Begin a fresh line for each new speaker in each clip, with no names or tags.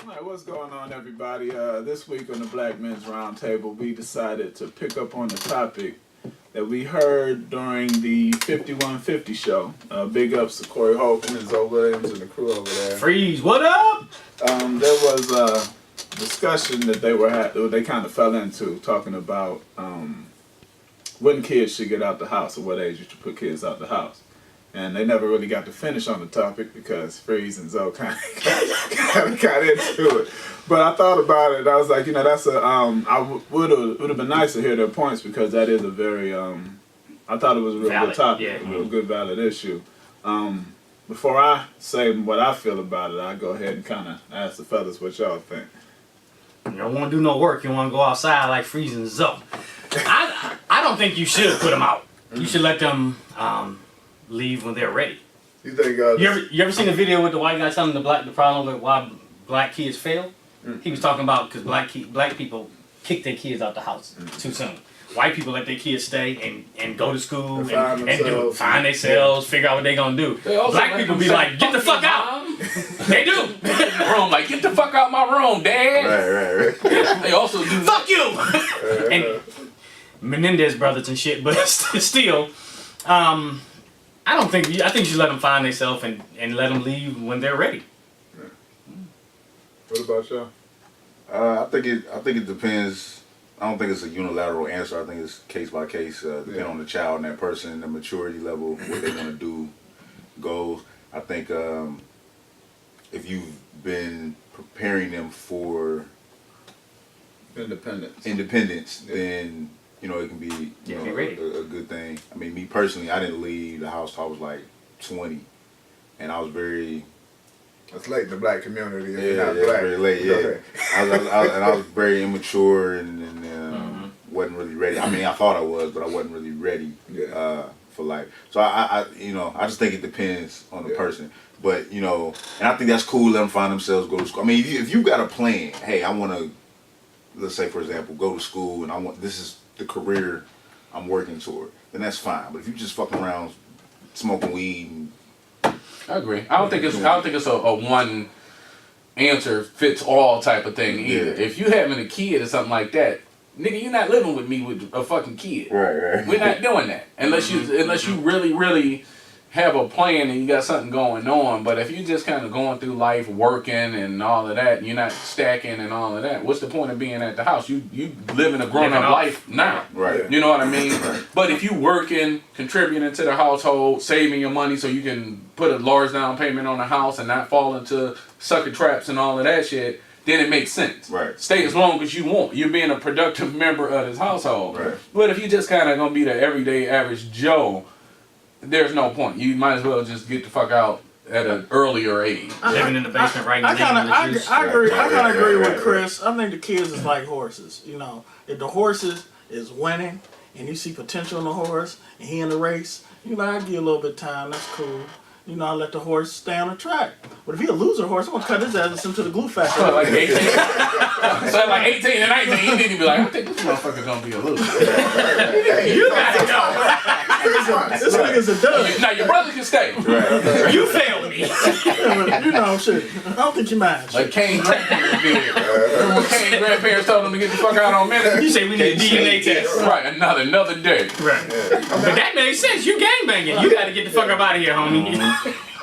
All right, what's going on, everybody? This week on the Black Men's Roundtable, we decided to pick up on the topic that we heard during the 5150 show. Big ups to Corey Holcomb and Zoe Williams and the crew over there.
Freeze, what up?
There was a discussion that they kind of fell into, talking about when kids should get out the house or what age you should put kids out the house. And they never really got to finish on the topic because Freeze and Zoe kind of got into it. But I thought about it. I was like, that's would have been nice to hear their points because that is a very, I thought it was a real
valid
good topic,
yeah.
a real good, valid issue. Before I say what I feel about it, I'll go ahead and kind of ask the fellas what y'all think.
You don't want to do no work. You want to go outside like Freeze and Zoe. I don't think you should put them out. You should let them leave when they're ready.
You think?
You ever seen a video with the white guy telling the problem with why black kids fail? He was talking about because black people kick their kids out the house too soon. White people let their kids stay and go to school and find themselves, figure out what they're gonna do. Black people be like, get the fuck out. They do.
Room, like, get the fuck out my room, Dad. Right. They also do
fuck you. And Menendez brothers and shit, but still, I think you should let them find themselves and let them leave when they're ready.
What about y'all?
I think it depends. I don't think it's a unilateral answer. I think it's case by case, depending on the child and that person, the maturity level, what they're gonna do, goals. I think if you've been preparing them for independence, then it can be a good thing. I mean, me personally, I didn't leave the house till I was like 20, and I was very.
It's late in the black community. If
Yeah,
you're not black.
very late. Yeah, I was very immature and wasn't really ready. I mean, I thought I was, but I wasn't really ready for life. So I just think it depends on the person. But and I think that's cool. Let them find themselves, go to school. I mean, if you got a plan, hey, I want to, let's say for example, go to school, and this is the career I'm working toward, then that's fine. But if you just fucking around smoking weed and
I agree. I don't think it's a one answer fits all type of thing either.
Yeah.
If you having a kid or something like that, nigga, you're not living with me with a fucking kid.
Right.
We're not doing that unless you really have a plan and you got something going on. But if you just kind of going through life working and all of that, and you're not stacking and all of that, what's the point of being at the house? You living a grown up life now.
Right.
You know what I mean? But if you working, contributing to the household, saving your money so you can put a large down payment on a house and not fall into sucker traps and all of that shit, then it makes sense.
Right.
Stay as long as you want. You're being a productive member of this household.
Right.
But if you just kind of gonna be the everyday average Joe, there's no point. You might as well just get the fuck out at an earlier age.
Living in the basement right now.
I agree with Chris. I think the kids is like horses. If the horse is winning and you see potential in the horse and he in the race, I give you a little bit of time. That's cool. I let the horse stay on the track. But if he a loser horse, I'm gonna cut his ass into the glue factory.
So like 18, and 19, you need to be like, I think this motherfucker's gonna be a loser.
You gotta go.
This nigga's a dud.
Now your brother can stay.
Right.
You failed me.
Shit. I don't think you mind.
Like Kane's grandparents did. Remember when Kane's grandparents told him to get the fuck out on minute?
You say we need a DNA test.
Right, another day.
Right. But that makes sense. You gangbanging. You gotta get the fuck up out of here, homie.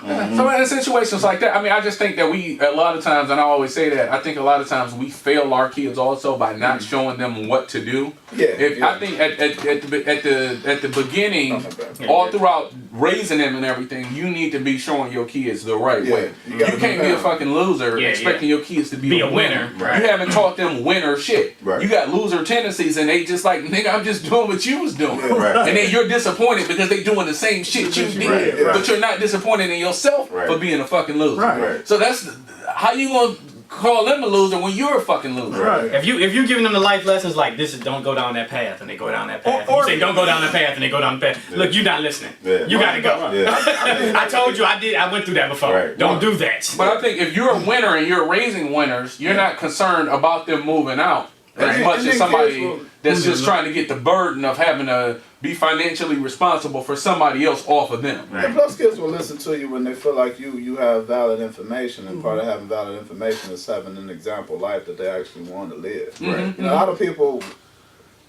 So in situations like that, I mean, I just think that a lot of times, and I always say that, I think a lot of times we fail our kids also by not showing them what to do. I think at the beginning, all throughout raising them and everything, you need to be showing your kids the right way. You can't be a fucking loser expecting your kids to be a winner.
Right.
You haven't taught them winner shit.
Right.
You got loser tendencies, and they just like, nigga, I'm just doing what you was doing.
Right.
And then you're disappointed because they doing the same shit you did, but you're not disappointed in yourself for being a fucking loser.
Right.
So that's how you gonna call them a loser when you're a fucking loser.
Right.
If you're giving them the life lessons like this is don't go down that path and they go down that path. You say don't go down that path and they go down the path. Look, you're not listening.
Yeah.
You gotta go.
Yeah.
I told you I went through that before.
Right.
Don't do that.
But I think if you're a winner and you're raising winners, you're not concerned about them moving out as much as somebody that's just trying to get the burden of having a be financially responsible for somebody else off of them.
Right. And plus, kids will listen to you when they feel like you have valid information, and part of having valid information is having an example life that they actually want to live. Right. You know, a lot of people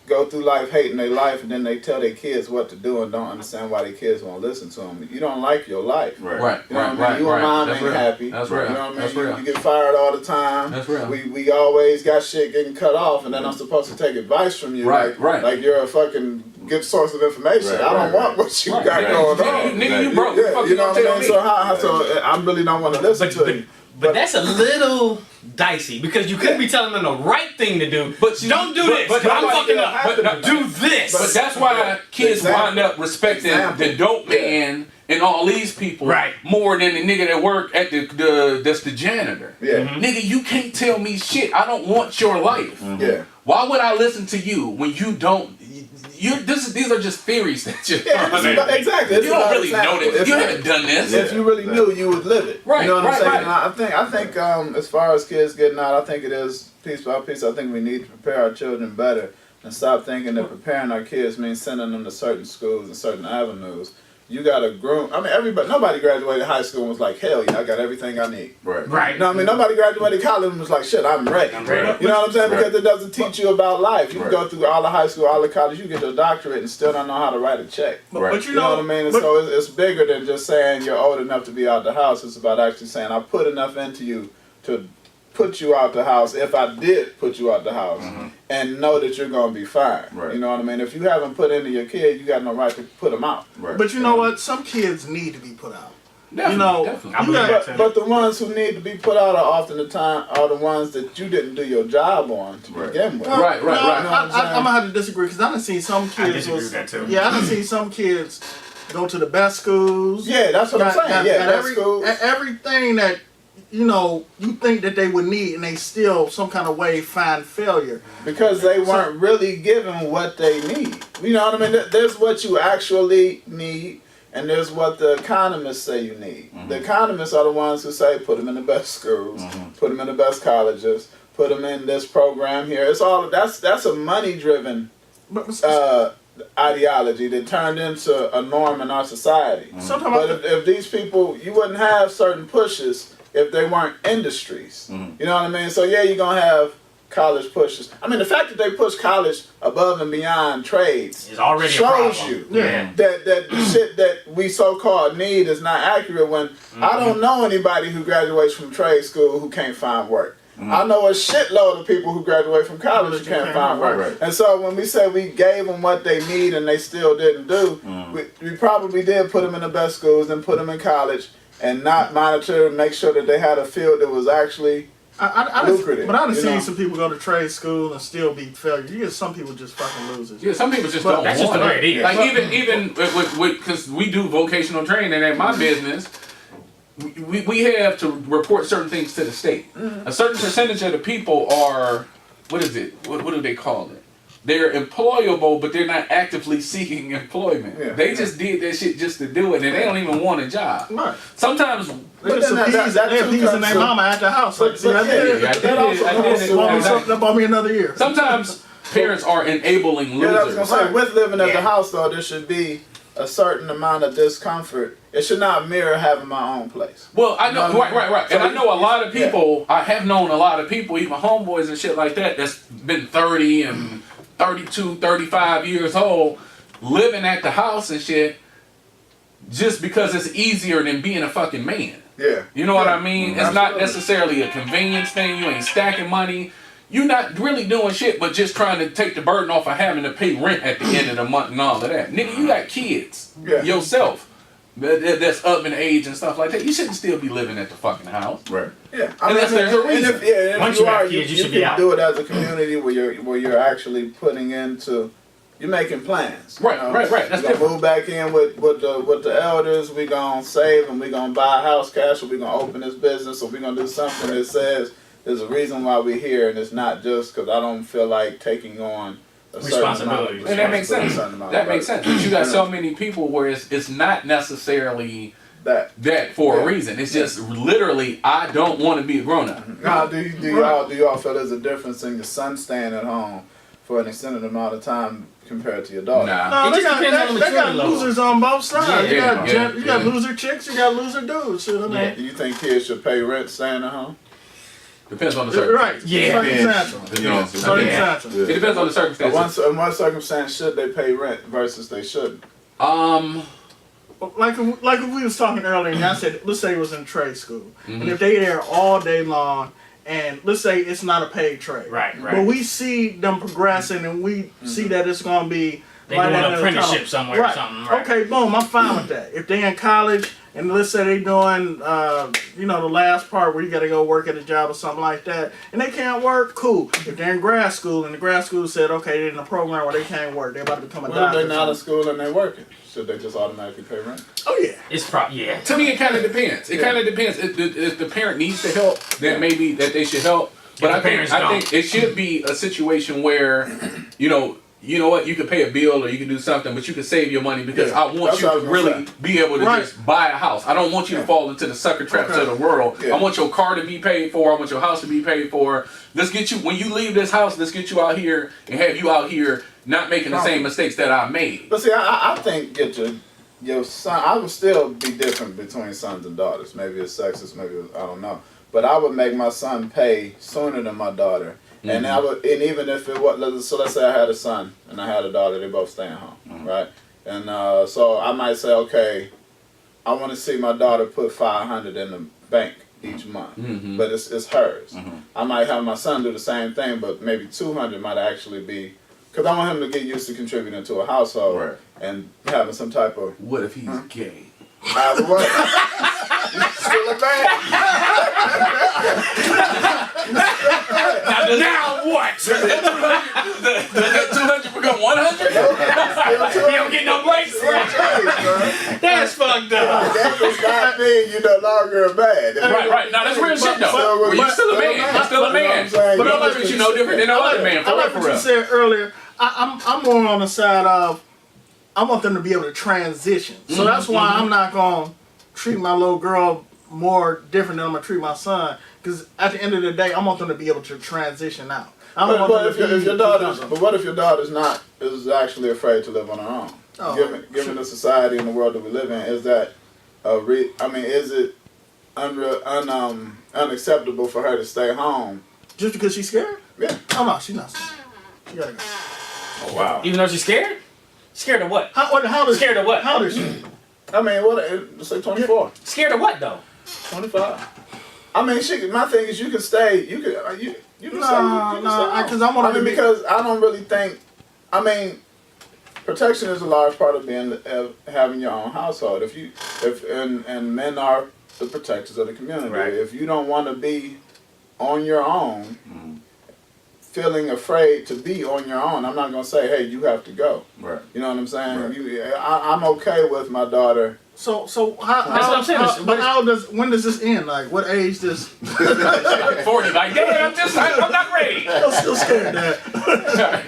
go through life hating their life, and then they tell their kids what to do and don't understand why their kids won't listen to them. You don't like your life.
Right.
You know what I mean? You and mom ain't happy.
That's real.
You know what I
That's
mean?
real.
You get fired all the time.
That's real.
We always got shit getting cut off, and then I'm supposed to take advice from you. Like you're a fucking good source of information. I don't want what you got going on.
Nigga, you broke.
Yeah, you know what I mean? So I really don't want to listen to you.
But that's a little dicey because you could be telling them the right thing to do. But don't do this. But I'm fucking up. But do this.
But that's why kids wind up respecting the dope man and all these people more than the nigga that work at that's the janitor.
Yeah.
Nigga, you can't tell me shit. I don't want your life.
Yeah.
Why would I listen to you when you don't? These are just theories that you.
Exactly.
You don't really know this. You haven't done this.
If you really knew, you would live it.
Right.
You know what I'm saying?
Right.
I think as far as kids getting out, I think it is piece by piece. I think we need to prepare our children better and stop thinking that preparing our kids means sending them to certain schools and certain avenues. You got to groom. I mean, nobody graduated high school and was like, hell yeah, I got everything I need.
Right.
You know what I mean? Nobody graduated college and was like, shit, I'm ready. You know what I'm saying? Because it doesn't teach you about life. You can go through all the high school, all the college, you get your doctorate and still don't know how to write a check.
But
you know what I mean? And so it's bigger than just saying you're old enough to be out the house. It's about actually saying, I put enough into you to put you out the house if I did put you out the house and know that you're going to be fine. You know what I mean? If you haven't put into your kid, you got no right to put them out.
But you know what? Some kids need to be put out.
Definitely.
But the ones who need to be put out are often the time are the ones that you didn't do your job on to begin with.
Right. I'm gonna have to disagree because I done seen some kids.
I disagree with that too.
Yeah, I done seen some kids go to the best schools.
Yeah, that's what I'm saying. Best schools.
Everything that you think that they would need, and they still some kind of way find failure
because they weren't really given what they need. You know what I mean? There's what you actually need, and there's what the economists say you need. The economists are the ones who say put them in the best schools, put them in the best colleges, put them in this program here. It's all that's a money-driven ideology that turned into a norm in our society. But if these people, you wouldn't have certain pushes if they weren't industries. You know what I mean? So yeah, you're going to have college pushes. I mean, the fact that they push college above and beyond trades
is already
shows you that the shit that we so-called need is not accurate when I don't know anybody who graduates from trade school who can't find work. I know a shitload of people who graduate from college who can't find work. And so when we say we gave them what they need and they still didn't do, we probably did put them in the best schools and put them in college and not monitor and make sure that they had a field that was actually lucrative.
But I've seen some people go to trade school and still be failures. You get some people just fucking losers.
Yeah, some people just don't
that's
want
just the way it is.
Like even with because we do vocational training at my business, we have to report certain things to the state. A certain percentage of the people are, what is it? What do they call it? They're employable, but they're not actively seeking employment. They just did that shit just to do it, and they don't even want a job. Sometimes
they have peas in their mama at the house. Like, see, I did it. Bought me another year.
Sometimes parents are enabling losers.
I was gonna say, with living at the house though, there should be a certain amount of discomfort. It should not mirror having my own place.
Well, I know, right. So and I know a lot of people, I have known a lot of people, even homeboys and shit like that, that's been 30 and 32, 35 years old, living at the house and shit, just because it's easier than being a fucking man.
Yeah.
You know what I mean? It's not necessarily a convenience thing. You ain't stacking money. You're not really doing shit, but just trying to take the burden off of having to pay rent at the end of the month and all of that. Nigga, you got kids yourself that's up in age and stuff like that. You shouldn't still be living at the fucking house.
Right. Yeah.
Unless there's a reason.
If you are, you should can do it as a community where you're actually putting into. You're making plans.
Right. That's
different. Move back in with the elders. We're gonna save and we're gonna buy a house cash, or we're gonna open this business, or we're gonna do something that says there's a reason why we're here, and it's not just because I don't feel like taking on a
responsibility.
And that makes sense. That makes sense. But you got so many people where it's not necessarily that for a reason. It's just literally I don't want to be a grown up.
Now, do y'all feel there's a difference in your son staying at home for an extended amount of time compared to your daughter.
Nah.
No,
It
they
just depends on the
got
maturity level.
losers on both sides.
Yeah,
You got loser chicks, you got loser dudes. You know what I mean?
Do you think kids should pay rent staying at home?
Depends on the circumstance.
Right.
Yeah.
Circumstantial.
It depends on the circumstances.
In what circumstance should they pay rent versus they shouldn't?
Like if we was talking earlier, and I said, let's say it was in trade school, and if they there all day long, and let's say it's not a paid trade,
Right.
but we see them progressing, and we see that it's gonna be
They doing an apprenticeship somewhere or something. Right.
Okay, boom, I'm fine with that. If they in college, and let's say they doing, the last part where you got to go work at a job or something like that, and they can't work, cool. If they're in grad school, and the grad school said, okay, they're in a program where they can't work, they're about to become a
Well, if
doctor.
they're not in school and they're working, should they just automatically pay rent?
Oh yeah.
It's yeah.
To me, it kind of depends. It kind of depends. If the parent needs the help, then maybe that they should help. But I think it should be a situation where, you know what, you can pay a bill or you can do something, but you can save your money because I want you to really be able to just buy a house. I don't want you to fall into the sucker traps of the world. I want your car to be paid for. I want your house to be paid for. Let's get you, when you leave this house, let's get you out here and have you out here not making the same mistakes that I made.
But see, I think your son, I would still be different between sons and daughters. Maybe it's sexist, maybe I don't know. But I would make my son pay sooner than my daughter. And and even if it was, so let's say I had a son and I had a daughter, they both staying home, right? And so I might say, okay, I want to see my daughter put $500 in the bank each month, but it's hers. I might have my son do the same thing, but maybe $200 might actually be, because I want him to get used to contributing to a household and having some type of.
What if he's gay?
What? Still a man.
Now what?
Does that 200 become 100?
You don't get no breaks. That's fucked up.
That does not mean you're no longer a man.
Right. Now that's real shit though. Well, you're still a man. You're still a man. But I look at you no different than no other man.
I like what you said earlier. I'm more on the side of I want them to be able to transition. So that's why I'm not gonna treat my little girl more different than I'm gonna treat my son. Because at the end of the day, I want them to be able to transition out.
But if your daughter's is actually afraid to live on her own, given the society and the world that we live in, is that is it unacceptable for her to stay home
just because she's scared?
Yeah.
Oh no, she's not scared. She gotta go.
Oh wow.
Even though she's scared? Scared of what?
How does
Scared of what?
How does she?
I mean, let's say 24.
Scared of what though?
25. I mean, my thing is you can stay. You can stay.
Because I want to.
Because I don't really think. I mean, protection is a large part of having your own household. And men are the protectors of the community.
Right.
If you don't want to be on your own, feeling afraid to be on your own, I'm not gonna say, hey, you have to go.
Right.
You know what I'm saying?
Right.
I'm okay with my daughter.
So
That's what I'm saying.
When does this end? Like what age does?
40. Like, damn, I'm not ready.
I'm still scared of that.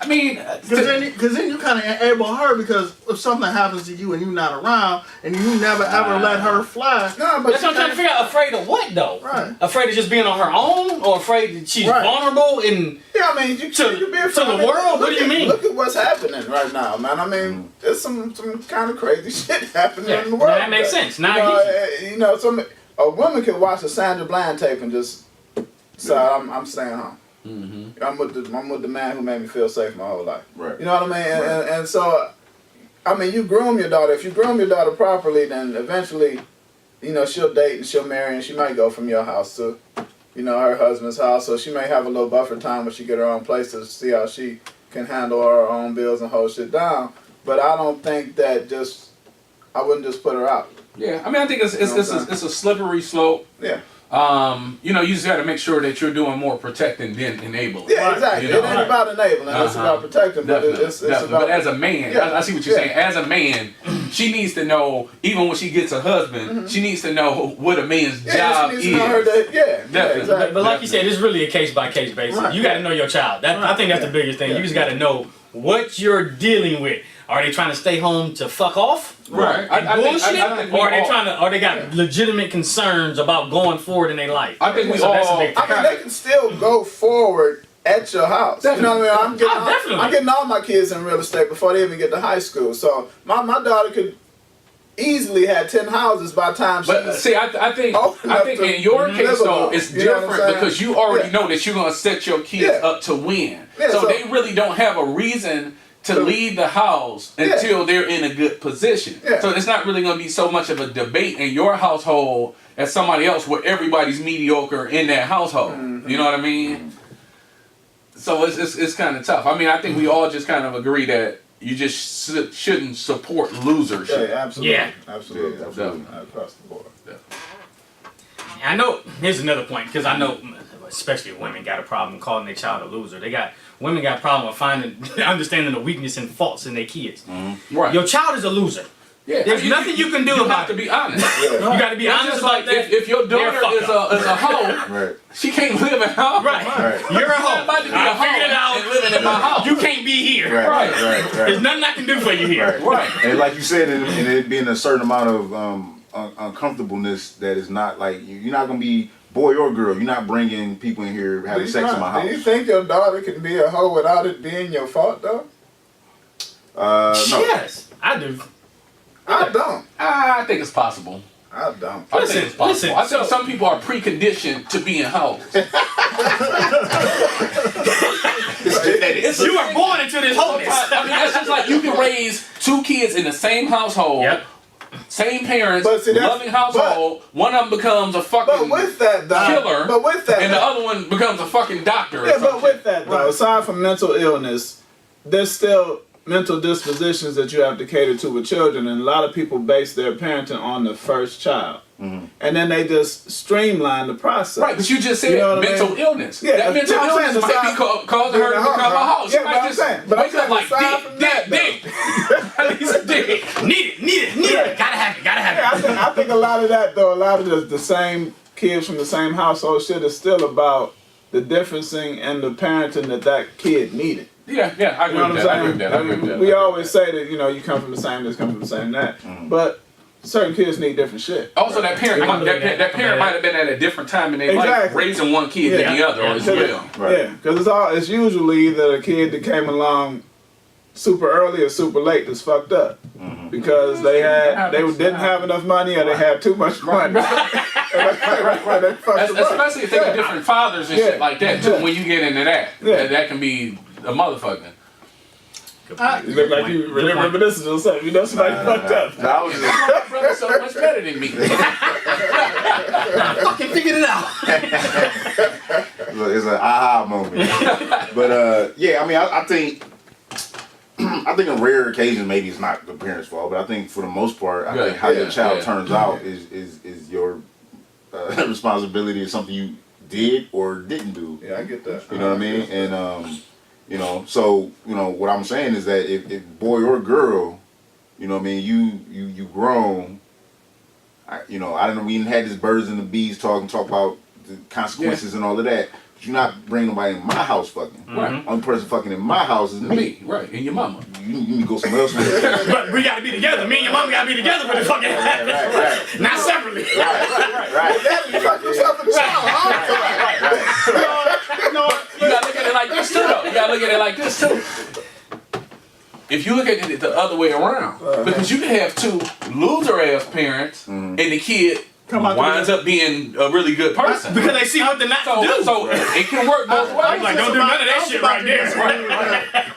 I mean,
because then you kind of enable her, because if something happens to you and you're not around and you never ever let her fly.
No, but
that's what I'm trying to figure out. Afraid of what though?
Right.
Afraid of just being on her own, or afraid that she's vulnerable and
yeah. I mean, you could be afraid
to the world. What do you mean?
Look at what's happening right now, man. I mean, there's some kind of crazy shit happening in the world.
That makes sense. Now
a woman could watch a Sandra Bland tape and just decide I'm staying home. I'm with the man who made me feel safe my whole life.
Right.
You know what I mean? And so, I mean, you groom your daughter. If you groom your daughter properly, then eventually, she'll date and she'll marry, and she might go from your house to, her husband's house. So she may have a little buffer time when she get her own place to see how she can handle her own bills and hold shit down. But I don't think that I wouldn't just put her out.
Yeah, I mean, I think it's a slippery slope.
Yeah.
You just got to make sure that you're doing more protecting than enabling.
Yeah, exactly. It ain't about enabling. It's about protecting. But it's about.
But as a man, I see what you're saying. As a man, she needs to know, even when she gets a husband, she needs to know what a man's job is.
Definitely.
But like you said, it's really a case by case basis.
Right.
You got to know your child. I think that's the biggest thing. You just got to know what you're dealing with. Are they trying to stay home to fuck off?
Right.
Bullshit? Or are they got legitimate concerns about going forward in their life?
I think
they can still go forward at your house.
Definitely.
You know what I mean?
Definitely.
I'm getting all my kids in real estate before they even get to high school. So my daughter could easily have 10 houses by the time she.
But see, I think in your case though, it's different because you already know that you're gonna set your kids up to win.
Yeah,
so they really don't have a reason to leave the house until they're in a good position.
Yeah.
So it's not really gonna be so much of a debate in your household as somebody else where everybody's mediocre in that household. You know what I mean? So it's kind of tough. I mean, I think we all just kind of agree that you just shouldn't support losership.
Yeah, absolutely.
Yeah.
Absolutely.
Definitely.
Across the board.
I know. Here's another point because I know, especially women got a problem calling their child a loser. Women got a problem with understanding the weakness and faults in their kids.
Right.
Your child is a loser.
Yeah.
There's nothing you can do
You
about
have to
it.
be honest.
You got to be honest
Just
about
like
that.
if your daughter is a hoe,
Right.
she can't live in her
Right.
Right.
You're a
I'm
hoe.
about to be a
I
hoe
figured it out.
and living in my house.
You can't be here.
Right.
Right.
There's nothing I can do for you here.
Right. And like you said, and it being a certain amount of uncomfortableness that is not like you're not gonna be boy or girl. You're not bringing people in here having sex in my house.
Do you think your daughter can be a hoe without it being your fault, though?
No.
Yes, I do.
I don't.
I think it's possible.
I don't.
I think it's possible.
Listen,
I think some people are preconditioned to be in hoes.
You were born into this wholeness.
I mean, that's just like you can raise two kids in the same household.
Yep.
Same parents,
But see, that's-
loving household. One of them becomes a
But
fucking
with that, though.
killer,
But with that,
and the other one becomes a fucking doctor.
yeah, but with that, though, aside from mental illness, there's still mental dispositions that you have to cater to with children, and a lot of people base their parenting on the first child, and then they just streamline the process.
Right, but you just said
You know what I
mental
mean?
illness.
Yeah,
that mental
I'm saying
illness might be
aside-
causing her to become a house.
Yeah,
She
but
might
I'm
just
saying, but I'm
wake up
saying
like
aside from that,
dick. I need some dick.
Need it. Gotta have it.
Yeah, I think a lot of that, though, a lot of the same kids from the same household shit is still about the differencing and the parenting that kid needed.
Yeah, I agree with that. I agree with that.
We always say that, you come from the same this, come from the same that. But certain kids need different shit.
Also, that parent might have been at a different time in their life, raising one kid than the other as well.
Right. Yeah, because it's usually either a kid that came along super early or super late that's fucked up. Because they didn't have enough money or they had too much money.
Especially if they got different fathers and shit like that too. When you get into that, that can be a motherfucker.
You look like you remember this or something. You know somebody fucked up.
I was just,
Brother so much better than me.
Fucking figured it out.
look, it's an aha moment. But yeah, I mean, I think on rare occasions maybe it's not the parents' fault, but I think for the most part, I think how your child turns out is your responsibility. Is something you did or didn't do.
Yeah, I get that.
You know what I mean? And so what I'm saying is that if boy or girl, you know what I mean, you grown. I don't know. We didn't have this birds and the bees talk about the consequences and all of that. But you're not bringing nobody in my house fucking.
Right.
Only person fucking in my house is me.
Right, and your mama.
You need to go somewhere else.
But we gotta be together. Me and your mom gotta be together for the fucking
Right.
not separately.
Right.
You fuck yourself in the shower.
You gotta look at it like this too, though. You gotta look at it like this too. If you look at it the other way around, because you can have two loser-ass parents, and the kid winds up being a really good person.
Because they see what they're not to do.
So it can work both ways.
I'm like, don't do none of that shit right there.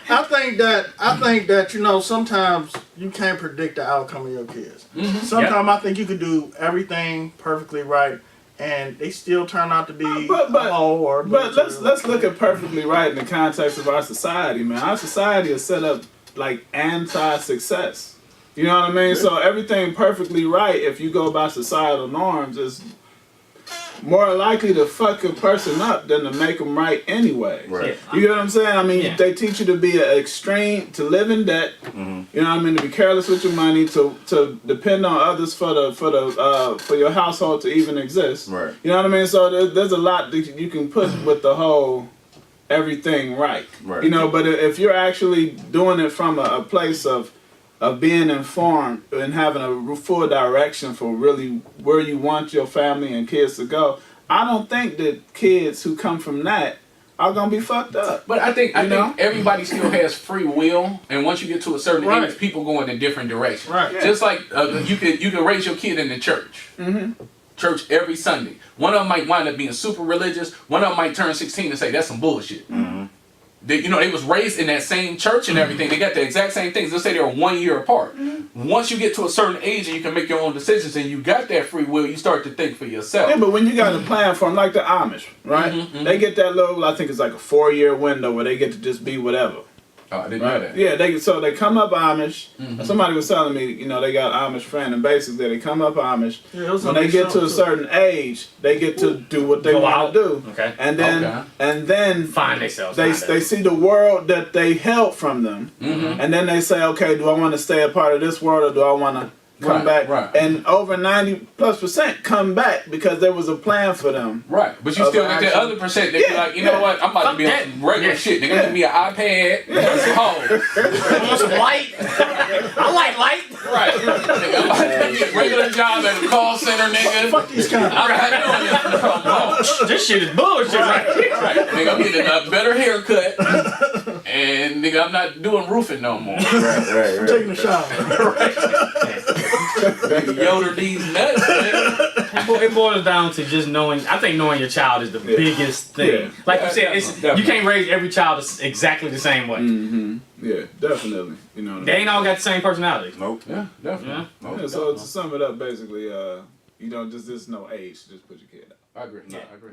I think that sometimes you can't predict the outcome of your kids. Sometimes I think you could do everything perfectly right, and they still turn out to be a hoe or.
But let's look at perfectly right in the context of our society, man. Our society is set up like anti-success. You know what I mean? Yeah. So everything perfectly right, if you go by societal norms, is more likely to fuck a person up than to make them right anyway.
Right.
You get what I'm saying? I mean, they teach you to be to live in debt. You know what I mean? To be careless with your money, to depend on others for your household to even exist.
Right.
You know what I mean? So there's a lot that you can put with the whole everything right.
Right.
You know, but if you're actually doing it from a place of being informed and having a full direction for really where you want your family and kids to go, I don't think that kids who come from that are gonna be fucked up.
But I think
know?
everybody still has free will, and once you get to a certain
Right.
age, people go in a different direction.
Right.
Yeah.
Just like you can raise your kid in the church. Church every Sunday. One of them might wind up being super religious. One of them might turn 16 and say that's some bullshit. They was raised in that same church and everything. They got the exact same things. Let's say they're 1 year apart. Once you get to a certain age and you can make your own decisions and you got that free will, you start to think for yourself.
Yeah, but when you got a plan for them, like the Amish, right? They get that little, I think it's like a 4-year window where they get to just be whatever.
Oh, I didn't know that.
Yeah, they come up Amish. Somebody was telling me, they got Amish friend, and basically they come up Amish.
Yeah, it was
when
on
they
the
get
show,
to a
too.
certain age, they get to do what they
Go
want
out.
to do.
Okay.
And then
Find themselves.
they see the world that they held from them, and then they say, okay, do I want to stay a part of this world or do I want to come back?
Right.
And over 90+% come back because there was a plan for them.
Right, but you still got that other percent that be like, you know what, I'm about to be on some regular shit. They're going to give me an iPad, some hoes.
I want some light. I like light.
Right. Nigga, I'm about to get a regular job at a call center, nigga.
Fuck these kind of.
I'm not doing this no more.
This shit is bullshit right here.
Right. Nigga, I'm getting a better haircut. And nigga, I'm not doing roofing no more.
Right.
Taking a shower.
Yoder these nuts, man.
It boils down to just knowing. I think knowing your child is the biggest thing.
Yeah.
Like you said, you can't raise every child exactly the same way.
Yeah, definitely.
They ain't all got the same personality.
Nope.
Yeah, definitely.
Yeah.
Yeah, so to sum it up, basically, you don't just there's no age. Just put your kid out.
I agree. No, I agree.